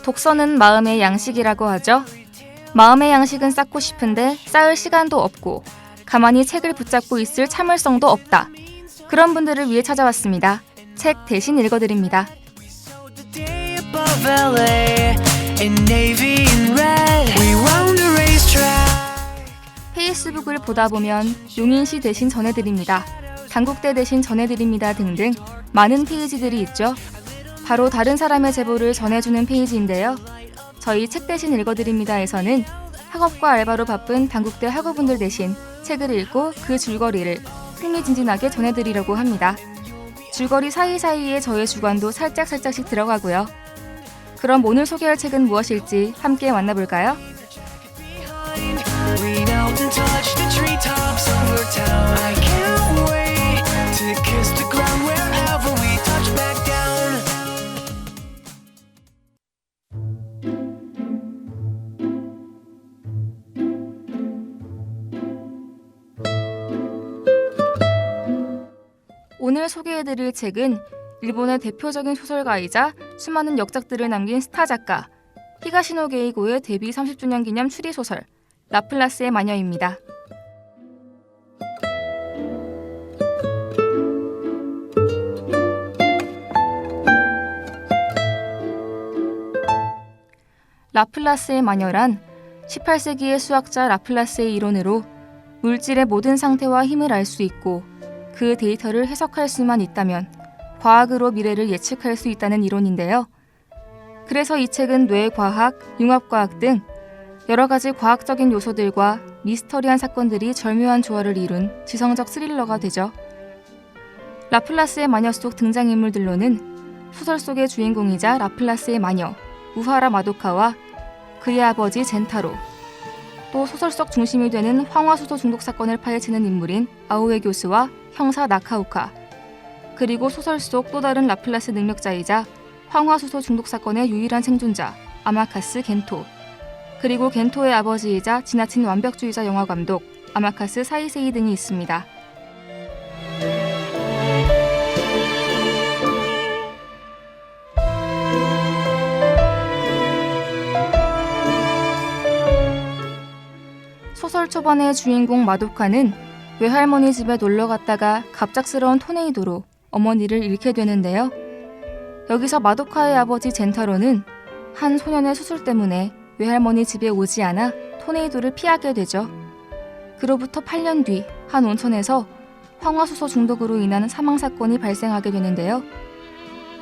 독서는 마음의 양식이라고 하죠. 마음의 양식은 쌓고 싶은데 쌓을 시간도 없고 가만히 책을 붙잡고 있을 참을성도 없다. 그런 분들을 위해 찾아왔습니다. 책 대신 읽어드립니다. 페이스북을 보다 보면 용인시 대신 전해드립니다. 단국대 대신 전해드립니다 등등 많은 페이지들이 있죠. 바로 다른 사람의 제보를 전해주는 페이지인데요. 저희 책 대신 읽어드립니다에서는 학업과 알바로 바쁜 단국대 학우분들 대신 책을 읽고 그 줄거리를 흥미진진하게 전해드리려고 합니다. 줄거리 사이사이에 저의 주관도 살짝씩 들어가고요. 그럼 오늘 소개할 책은 무엇일지 함께 만나볼까요? 오늘 소개해드릴 책은 일본의 대표적인 소설가이자 수많은 역작들을 남긴 스타 작가 히가시노 게이고의 데뷔 30주년 기념 추리소설 라플라스의 마녀입니다. 라플라스의 마녀란 18세기의 수학자 라플라스의 이론으로 물질의 모든 상태와 힘을 알 수 있고 그 데이터를 해석할 수만 있다면 과학으로 미래를 예측할 수 있다는 이론인데요. 그래서 이 책은 뇌과학, 융합과학 등 여러 가지 과학적인 요소들과 미스터리한 사건들이 절묘한 조화를 이룬 지성적 스릴러가 되죠. 라플라스의 마녀 속 등장인물들로는 소설 속의 주인공이자 라플라스의 마녀 우하라 마도카와 그의 아버지 젠타로, 또 소설 속 중심이 되는 황화수소 중독 사건을 파헤치는 인물인 아오에 교수와 형사 나카오카, 그리고 소설 속 또 다른 라플라스 능력자이자 황화수소 중독 사건의 유일한 생존자 아마카스 겐토, 그리고 겐토의 아버지이자 지나친 완벽주의자 영화감독 아마카스 사이세이 등이 있습니다. 소설 초반의 주인공 마도카는 외할머니 집에 놀러 갔다가 갑작스러운 토네이도로 어머니를 잃게 되는데요. 여기서 마도카의 아버지 젠타로는 한 소년의 수술 때문에 외할머니 집에 오지 않아 토네이도를 피하게 되죠. 그로부터 8년 뒤 한 온천에서 황화수소 중독으로 인한 사망사건이 발생하게 되는데요.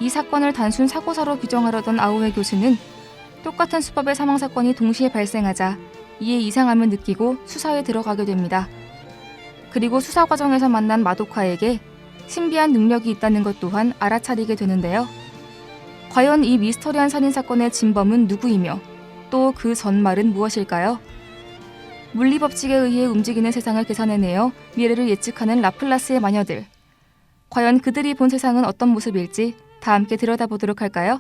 이 사건을 단순 사고사로 규정하려던 아오에 교수는 똑같은 수법의 사망사건이 동시에 발생하자 이에 이상함을 느끼고 수사에 들어가게 됩니다. 그리고 수사 과정에서 만난 마도카에게 신비한 능력이 있다는 것 또한 알아차리게 되는데요. 과연 이 미스터리한 살인사건의 진범은 누구이며 또 그 전말은 무엇일까요? 물리법칙에 의해 움직이는 세상을 계산해내어 미래를 예측하는 라플라스의 마녀들. 과연 그들이 본 세상은 어떤 모습일지 다 함께 들여다보도록 할까요?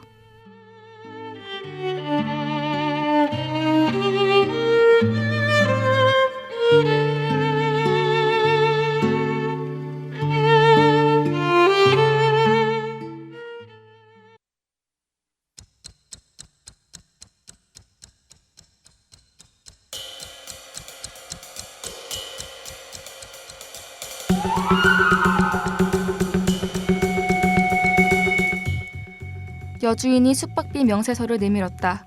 여주인이 숙박비 명세서를 내밀었다.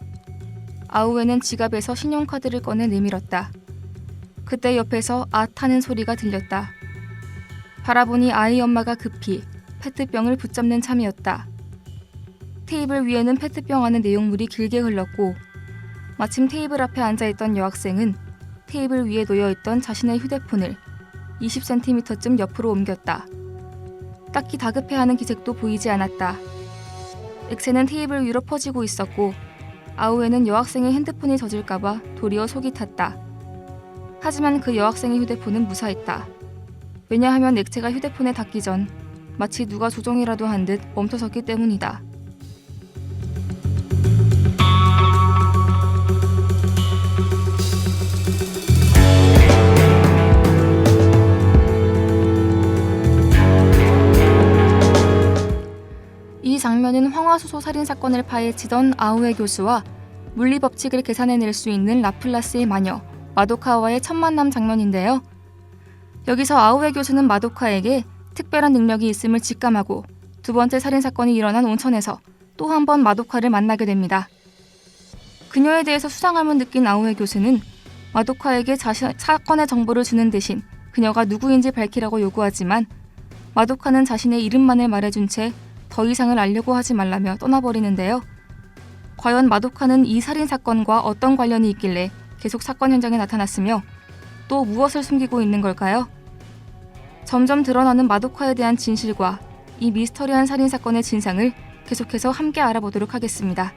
아우에는 지갑에서 신용카드를 꺼내 내밀었다. 그때 옆에서 아 타는 소리가 들렸다. 바라보니 아이 엄마가 급히 페트병을 붙잡는 참이었다. 테이블 위에는 페트병 안의 내용물이 길게 흘렀고 마침 테이블 앞에 앉아있던 여학생은 테이블 위에 놓여있던 자신의 휴대폰을 20cm쯤 옆으로 옮겼다. 딱히 다급해하는 기색도 보이지 않았다. 액체는 테이블 위로 퍼지고 있었고 아우에는 여학생의 핸드폰이 젖을까봐 도리어 속이 탔다. 하지만 그 여학생의 휴대폰은 무사했다. 왜냐하면 액체가 휴대폰에 닿기 전 마치 누가 조종이라도 한 듯 멈춰섰기 때문이다. 이 장면은 황화수소 살인사건을 파헤치던 아우에 교수와 물리법칙을 계산해낼 수 있는 라플라스의 마녀 마도카와의 첫 만남 장면인데요. 여기서 아오에 교수는 마도카에게 특별한 능력이 있음을 직감하고 두 번째 살인사건이 일어난 온천에서 또 한 번 마도카를 만나게 됩니다. 그녀에 대해서 수상함을 느낀 아오에 교수는 마도카에게 사건의 정보를 주는 대신 그녀가 누구인지 밝히라고 요구하지만 마도카는 자신의 이름만을 말해준 채 더 이상을 알려고 하지 말라며 떠나버리는데요. 과연 마도카는 이 살인사건과 어떤 관련이 있길래 계속 사건 현장에 나타났으며 또 무엇을 숨기고 있는 걸까요? 점점 드러나는 마도카에 대한 진실과 이 미스터리한 살인사건의 진상을 계속해서 함께 알아보도록 하겠습니다.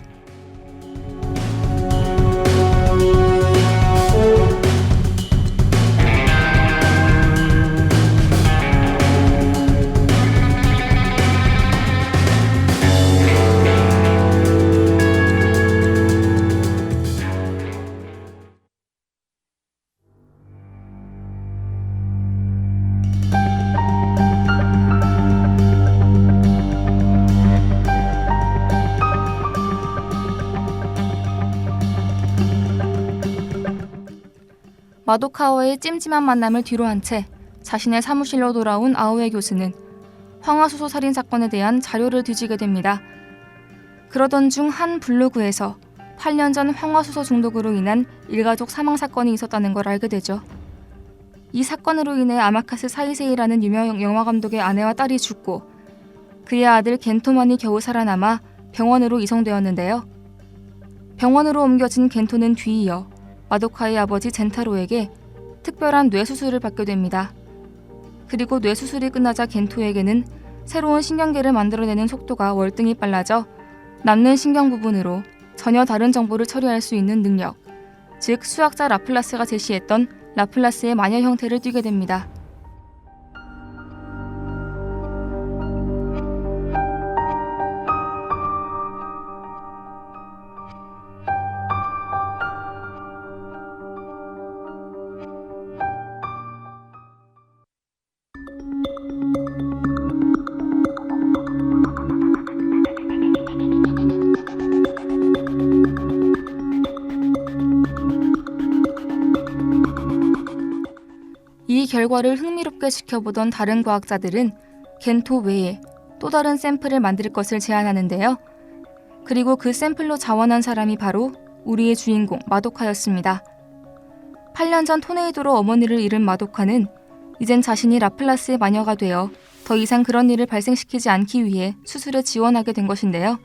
마도카와의 찜찜한 만남을 뒤로한 채 자신의 사무실로 돌아온 아오에 교수는 황화수소 살인사건에 대한 자료를 뒤지게 됩니다. 그러던 중 한 블로그에서 8년 전 황화수소 중독으로 인한 일가족 사망사건이 있었다는 걸 알게 되죠. 이 사건으로 인해 아마카스 사이세이라는 유명 영화감독의 아내와 딸이 죽고 그의 아들 겐토만이 겨우 살아남아 병원으로 이송되었는데요. 병원으로 옮겨진 겐토는 뒤이어 마도카의 아버지 젠타로에게 특별한 뇌수술을 받게 됩니다. 그리고 뇌수술이 끝나자 겐토에게는 새로운 신경계를 만들어내는 속도가 월등히 빨라져 남는 신경 부분으로 전혀 다른 정보를 처리할 수 있는 능력, 즉 수학자 라플라스가 제시했던 라플라스의 마녀 형태를 띠게 됩니다. 이 결과를 흥미롭게 지켜보던 다른 과학자들은 겐토 외에 또 다른 샘플을 만들 것을 제안하는데요. 그리고 그 샘플로 자원한 사람이 바로 우리의 주인공 마도카였습니다. 8년 전 토네이도로 어머니를 잃은 마도카는 이젠 자신이 라플라스의 마녀가 되어 더 이상 그런 일을 발생시키지 않기 위해 수술에 지원하게 된 것인데요.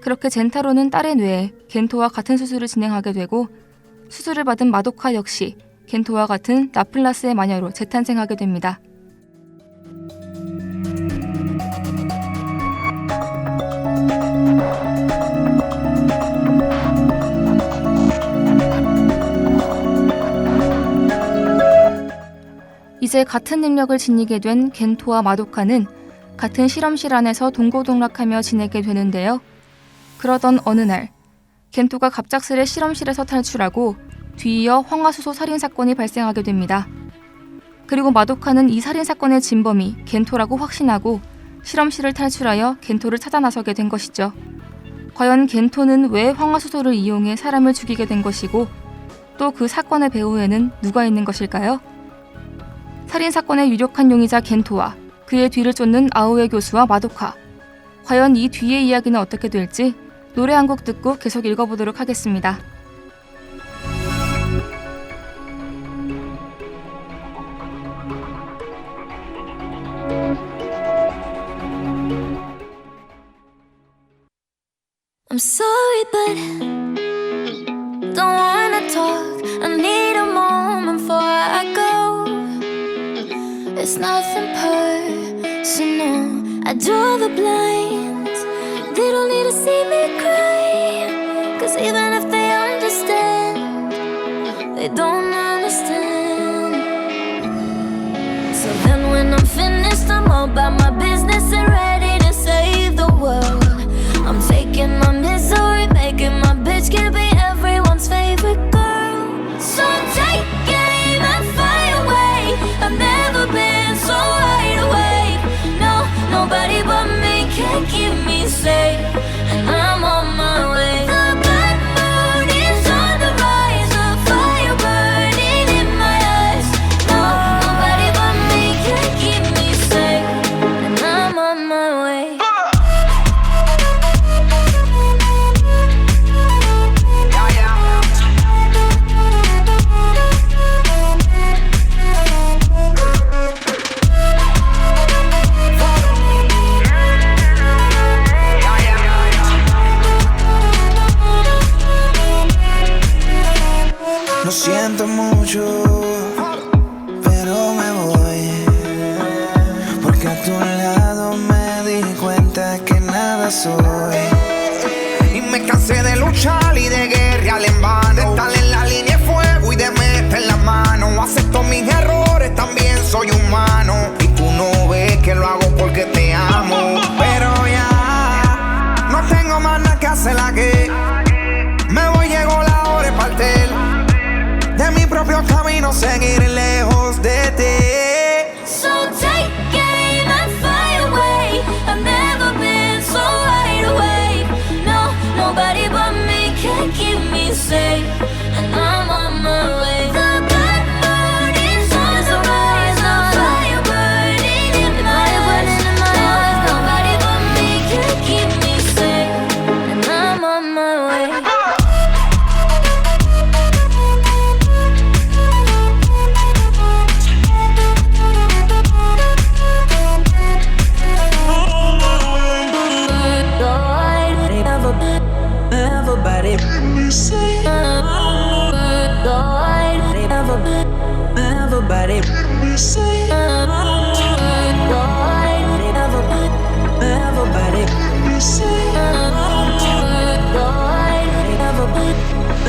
그렇게 젠타로는 딸의 뇌에 겐토와 같은 수술을 진행하게 되고 수술을 받은 마도카 역시 겐토와 같은 라플라스의 마녀로 재탄생하게 됩니다. 이제 같은 능력을 지니게 된 겐토와 마도카는 같은 실험실 안에서 동고동락하며 지내게 되는데요. 그러던 어느 날 겐토가 갑작스레 실험실에서 탈출하고 뒤이어 황화수소 살인사건이 발생하게 됩니다. 그리고 마도카는 이 살인사건의 진범이 겐토라고 확신하고 실험실을 탈출하여 겐토를 찾아 나서게 된 것이죠. 과연 겐토는 왜 황화수소를 이용해 사람을 죽이게 된 것이고 또 그 사건의 배후에는 누가 있는 것일까요? 살인사건의 유력한 용의자 겐토와 그의 뒤를 쫓는 아오에 교수와 마도카. 과연 이 뒤의 이야기는 어떻게 될지 노래 한 곡 듣고 계속 읽어보도록 하겠습니다. I'm sorry, but don't wanna talk. I need a moment before I go. It's nothing personal. I draw the blinds. They don't need to see me cry. 'Cause even if they understand, they don't understand. So then when I'm finished, I'm all about my business and ready to save the world. I'm taking my misery, making my bitch can be everyone's favorite girl. So take aim and fly away. I've never been so wide awake. No, nobody but me can keep me safe, and I'm on my way. The bad moon siento mucho, pero me voy, porque a tu lado me di cuenta que nada soy. Y me cansé de luchar y de guerrear en vano, de estar en la línea de fuego y de meter la mano. Acepto mis errores, también soy humano, y tú no ves que lo hago porque te amo. Pero ya no tengo más nada que hacer aquí. Me voy, llegó la hora de partir de mi propio camino, seguir lejos de ti. So take aim and fly away. I've never been so wide awake. No, nobody but me can keep me safe, and I'm on my way. The good morning sun's arise, the fire burning in my eyes. No, nobody but me can keep me safe, and I'm on my way. Everybody,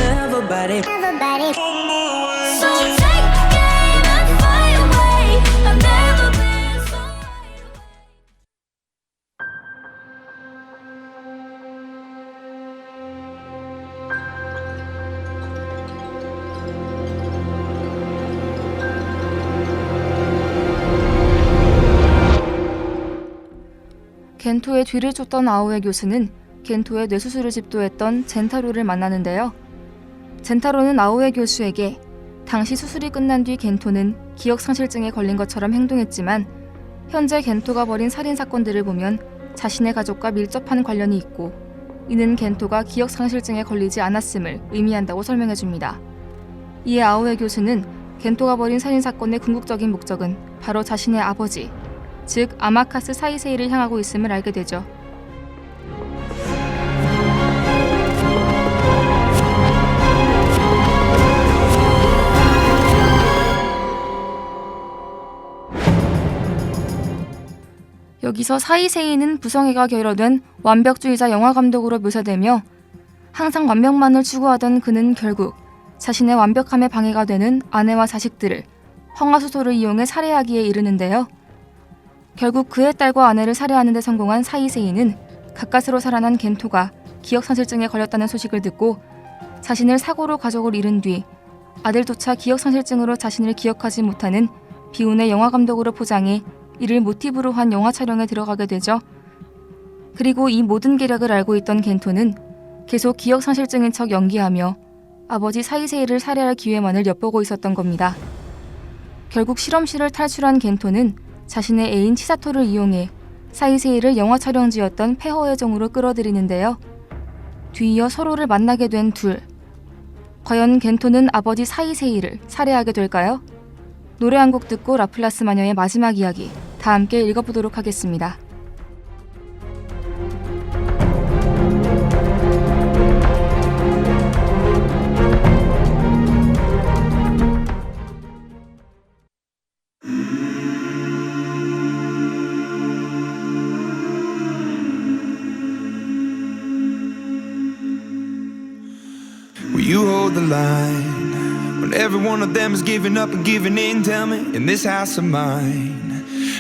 everybody, everybody. So take aim and fly away. I've never been so wide awake. 겐토의 뒤를 쫓던 아오에 교수는 겐토의 뇌수술을 집도했던 젠타로를 만나는데요. 젠타로는 아오에 교수에게 당시 수술이 끝난 뒤 겐토는 기억상실증에 걸린 것처럼 행동했지만 현재 겐토가 벌인 살인사건들을 보면 자신의 가족과 밀접한 관련이 있고 이는 겐토가 기억상실증에 걸리지 않았음을 의미한다고 설명해줍니다. 이에 아오에 교수는 겐토가 벌인 살인사건의 궁극적인 목적은 바로 자신의 아버지, 즉 아마카스 사이세이를 향하고 있음을 알게 되죠. 여기서 사이세이는 부성애가 결여된 완벽주의자 영화감독으로 묘사되며 항상 완벽만을 추구하던 그는 결국 자신의 완벽함에 방해가 되는 아내와 자식들을 황화수소를 이용해 살해하기에 이르는데요. 결국 그의 딸과 아내를 살해하는 데 성공한 사이세이는 가까스로 살아난 겐토가 기억상실증에 걸렸다는 소식을 듣고 자신을 사고로 가족을 잃은 뒤 아들조차 기억상실증으로 자신을 기억하지 못하는 비운의 영화감독으로 포장해 이를 모티브로 한 영화 촬영에 들어가게 되죠. 그리고 이 모든 계략을 알고 있던 겐토는 계속 기억상실증인 척 연기하며 아버지 사이세이를 살해할 기회만을 엿보고 있었던 겁니다. 결국 실험실을 탈출한 겐토는 자신의 애인 치사토를 이용해 사이세이를 영화 촬영지였던 폐허의 정으로 끌어들이는데요. 뒤이어 서로를 만나게 된 둘. 과연 겐토는 아버지 사이세이를 살해하게 될까요? 노래 한 곡 듣고 라플라스 마녀의 마지막 이야기 다 함께 읽어보도록 하겠습니다. Will you hold the line when every one of them is giving up and giving in? Tell me, in this house of mine,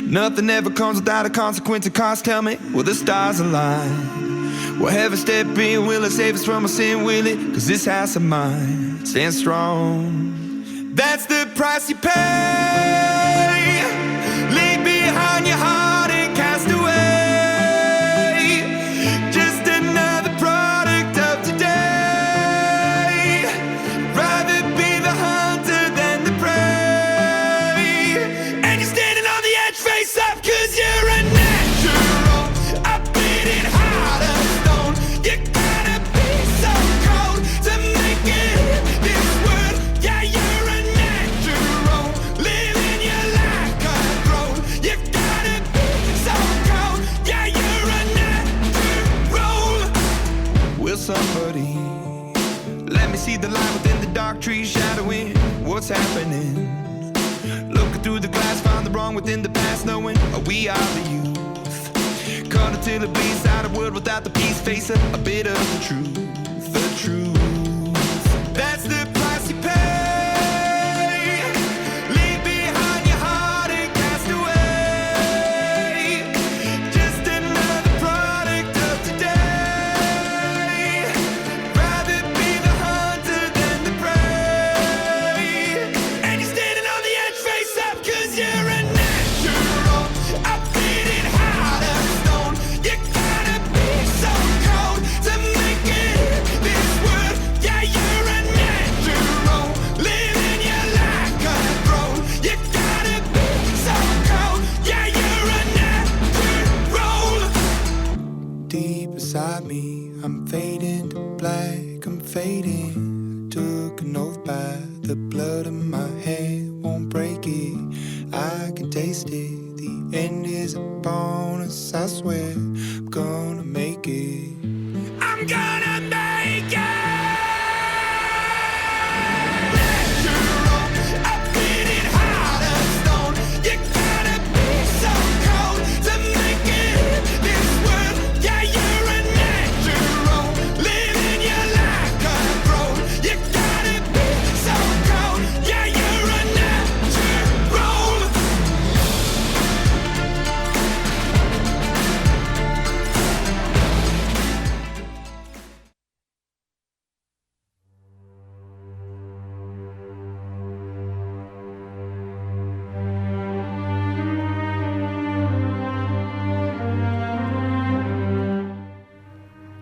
nothing ever comes without a consequence or cost. Tell me, will the stars align? Will heaven step in? Will it save us from our sin? Will it? 'Cause this house of mine stands strong. That's the price you pay. Leave behind your heart and cast away. Just another product of today. Rather be the hunter than the prey. And you're standing on the edge, face up, 'cause you're a natural. A bleeding heart of stone. You gotta be so cold to make it in this world. Yeah, you're a natural. Living your life cutthroat. You gotta be so cold. Yeah, you're a natural. Will somebody let me see the light within the dark trees shadowing? what's happening. Looking through the glass, find the wrong within the past, knowing we are the youth. Caught until it bleeds out a world without the peace, face a bit of the truth. The truth. That's the price you pay. Leave behind your heart and cast away. Just another product of today. Rather be the hunter than the prey. And you're standing on the edge, face up, 'cause you're a natural. I'm bleeding heart of stone. You gotta be so cold to make it in this world. Yeah, you're a natural. Living your life control. You gotta be so cold. Yeah, you're a natural. Deep inside me, I'm fading to black. I'm fading. Took an oath by the blood in my head. Won't break it. I can taste it. The end is a bonus. I swear I'm gonna make it. I'm gonna make it. Natural. I'm bleeding heart of stone. You gotta be so cold to make it in this world. Yeah, you're a natural. Living your life control. You gotta be so cold. Yeah, you're a natural.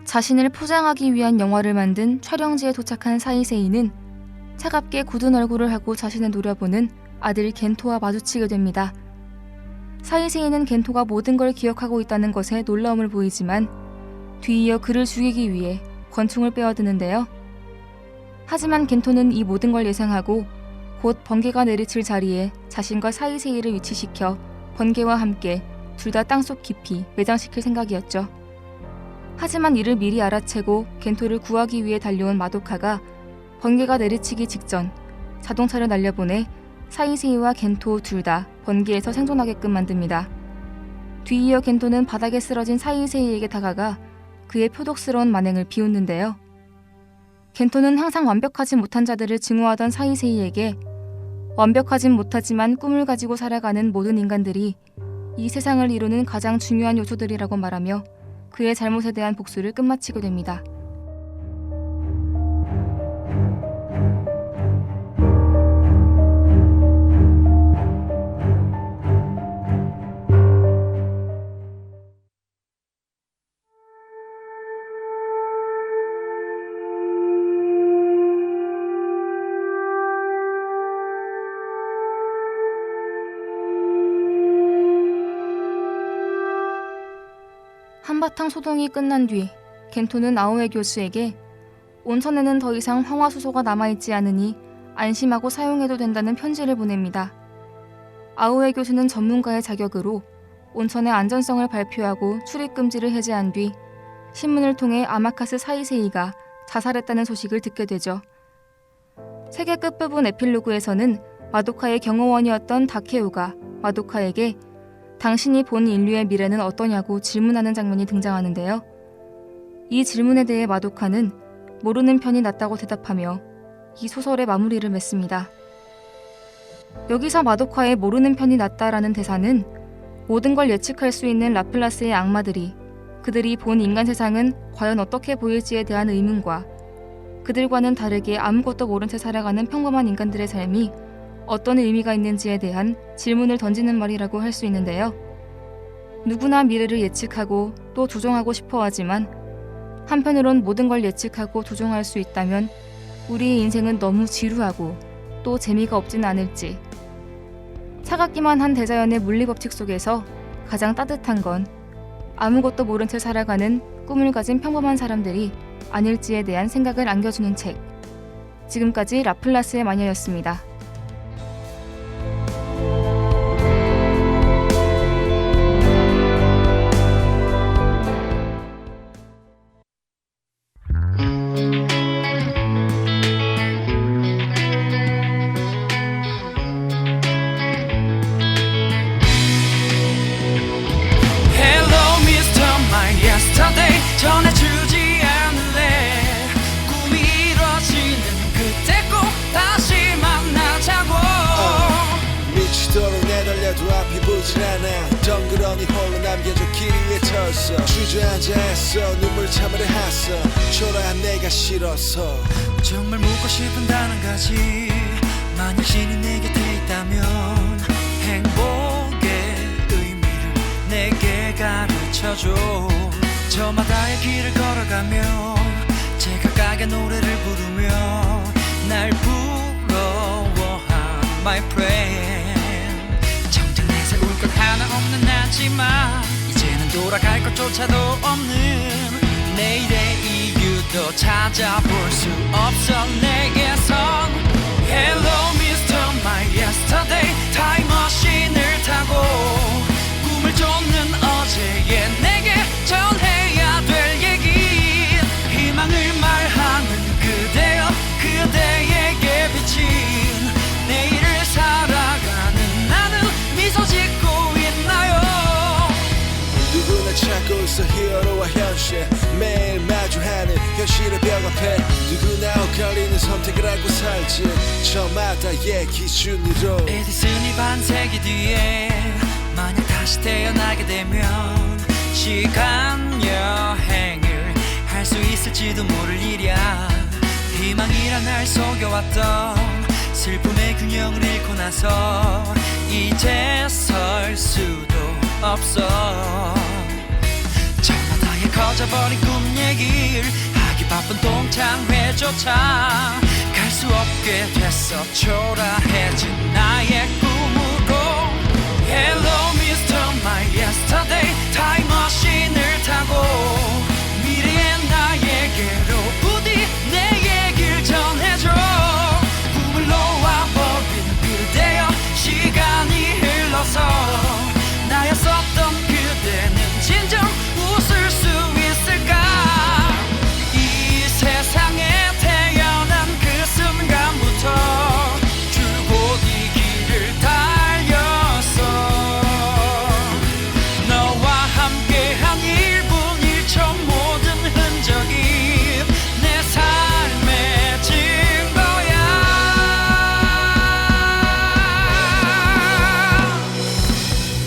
자신을 포장하기 위한 영화를 만든 촬영지에 도착한 사이세이는 차갑게 굳은 얼굴을 하고 자신을 노려보는 아들 겐토와 마주치게 됩니다. 사이세이는 겐토가 모든 걸 기억하고 있다는 것에 놀라움을 보이지만 뒤이어 그를 죽이기 위해 권총을 빼어드는데요. 하지만 겐토는 이 모든 걸 예상하고 곧 번개가 내리칠 자리에 자신과 사이세이를 위치시켜 번개와 함께 둘 다 땅속 깊이 매장시킬 생각이었죠. 하지만 이를 미리 알아채고 겐토를 구하기 위해 달려온 마도카가 번개가 내리치기 직전 자동차를 날려보내 사이세이와 겐토 둘 다 번개에서 생존하게끔 만듭니다. 뒤이어 겐토는 바닥에 쓰러진 사이세이에게 다가가 그의 표독스러운 만행을 비웃는데요. 겐토는 항상 완벽하지 못한 자들을 증오하던 사이세이에게 완벽하진 못하지만 꿈을 가지고 살아가는 모든 인간들이 이 세상을 이루는 가장 중요한 요소들이라고 말하며 그의 잘못에 대한 복수를 끝마치게 됩니다. 한바탕 소동이 끝난 뒤 겐토는 아오에 교수에게 온천에는 더 이상 황화수소가 남아있지 않으니 안심하고 사용해도 된다는 편지를 보냅니다. 아오에 교수는 전문가의 자격으로 온천의 안전성을 발표하고 출입 금지를 해제한 뒤 신문을 통해 아마카스 사이세이가 자살했다는 소식을 듣게 되죠. 책의 끝부분 에필로그에서는 마도카의 경호원이었던 다케오가 마도카에게 당신이 본 인류의 미래는 어떠냐고 질문하는 장면이 등장하는데요. 이 질문에 대해 마도카는 모르는 편이 낫다고 대답하며 이 소설의 마무리를 맺습니다. 여기서 마도카의 모르는 편이 낫다라는 대사는 모든 걸 예측할 수 있는 라플라스의 악마들이 그들이 본 인간 세상은 과연 어떻게 보일지에 대한 의문과 그들과는 다르게 아무것도 모른 채 살아가는 평범한 인간들의 삶이 어떤 의미가 있는지에 대한 질문을 던지는 말이라고 할 수 있는데요. 누구나 미래를 예측하고 또 조종하고 싶어 하지만 한편으론 모든 걸 예측하고 조종할 수 있다면 우리의 인생은 너무 지루하고 또 재미가 없진 않을지. 차갑기만 한 대자연의 물리법칙 속에서 가장 따뜻한 건 아무것도 모른 채 살아가는 꿈을 가진 평범한 사람들이 아닐지에 대한 생각을 안겨주는 책. 지금까지 라플라스의 마녀였습니다. 전해주지 않을래. 꿈이 이뤄지는 그때 꼭 다시 만나자고. 미치도록 내달려도 앞이 보질 않아. 덩그러니 홀로 남겨져 길 위에 털서 주저앉아 했어. 눈물 참으려 했어. 초라한 내가 싫어서. 정말 묻고 싶은 단 한 가지. 만약 신이 내 곁에 있다면 행복의 의미를 내게 가르쳐줘. 저마다의 길을 걸어가며 제각각의 노래를 부르며 날 부러워한 my friend. 정녕 내세 울 것 하나 없는 나지만 이제는 돌아갈 것조차도 없는 내일의 이유도 찾아볼 수 없어 내게선. Hello Mr. My Yesterday 타임머신을 타고 꿈을 쫓는 어제의 내게 전해야 될 얘기. 희망을 말하는 그대여 그대에게 비친 내일을 살아가는 나는 미소 짓고 있나요. 누구나 찾고 있어 히어로와 현실. 매일 마주하는 현실의 벽 앞에 누구나 엇갈리는 선택을 하고 살지. 저마다의 기준으로. 에디슨이 반세기 뒤에 만약 다시 태어나게 되면 시간 여행을 할 수 있을지도 모를 일이야. 희망이란 날 속여왔던 슬픔의 균형을 잃고 나서 이제 설 수도 없어. 저마다의 커져버린 꿈 얘기를 하기 바쁜 동창회조차 갈 수 없게 됐어. 초라해진 나의 꿈으로. Hello Mr. My Yesterday 타임머신을 타고 미래의 나에게로 부디 내 얘길 전해줘. 꿈을 놓아버린 그대여 시간이 흘러서 나였었던 그대는 진정 웃을 수 있을까. 이 세상에 태어난 그 순간부터 줄곧 이 길을 달렸어. 너와 함께한 1분 1초 모든 흔적이 내 삶의 증거야.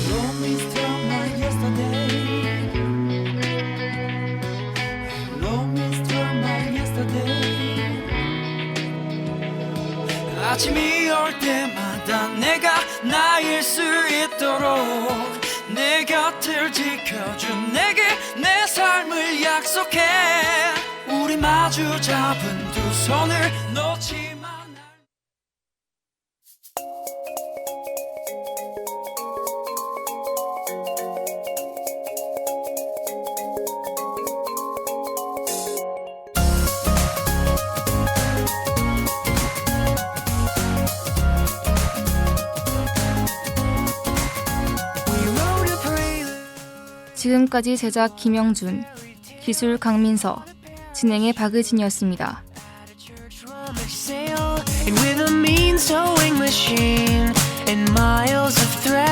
Hello Mr. My Yesterday. Hello Mr. My Yesterday. 아침이 올 때마다 내가 나일 수 있도록 내 곁을 지켜준 내게 내 삶을 약속해. 우리 마주 잡은 두 손을 놓지만 지금까지 제작 김영준, 기술 강민서, 진행의 박의진이었습니다. And with a mean sewing machine and miles of thread